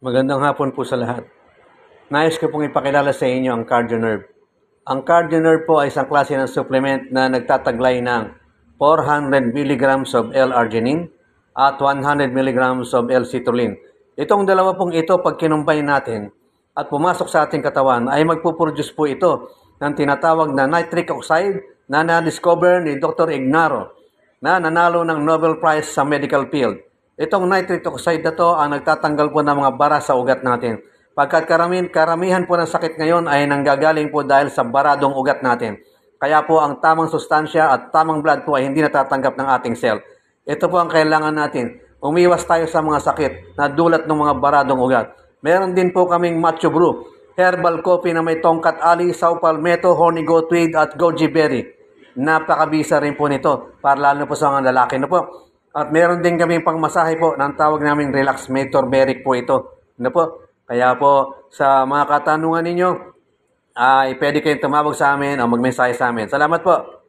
Magandang hapon po sa lahat. Nais ko pong ipakilala sa inyo ang CardioNerve. Ang CardioNerve po ay isang klase ng supplement na nagtataglay ng 400 mg of L-arginine at 100 mg of L-citrulline. Itong dalawa pong ito, pag kinumbay natin at pumasok sa ating katawan, ay magpuproduce po ito ng tinatawag na nitric oxide na na-discover ni Dr. Ignaro na nanalo ng Nobel Prize sa medical field. Itong nitric oxide na to ang nagtatanggal po ng mga bara sa ugat natin. Pagkat karamihan po ng sakit ngayon ay nanggagaling po dahil sa baradong ugat natin. Kaya po ang tamang sustansya at tamang blood po ay hindi natatanggap ng ating cell. Ito po ang kailangan natin. Umiwas tayo sa mga sakit na dulot ng mga baradong ugat. Meron din po kaming Macho Brew, herbal coffee na may tongkat ali, saw palmetto, honey goat weed at goji berry. Napakabisa rin po nito para lalo po sa mga lalaki na po. At meron din kaming pangmasahe po ng tawag naming Relax Mator Beric po ito. Ano po? Kaya po sa mga katanungan ninyo ay pwede kayong tumawag sa amin o magmensahe sa amin. Salamat po.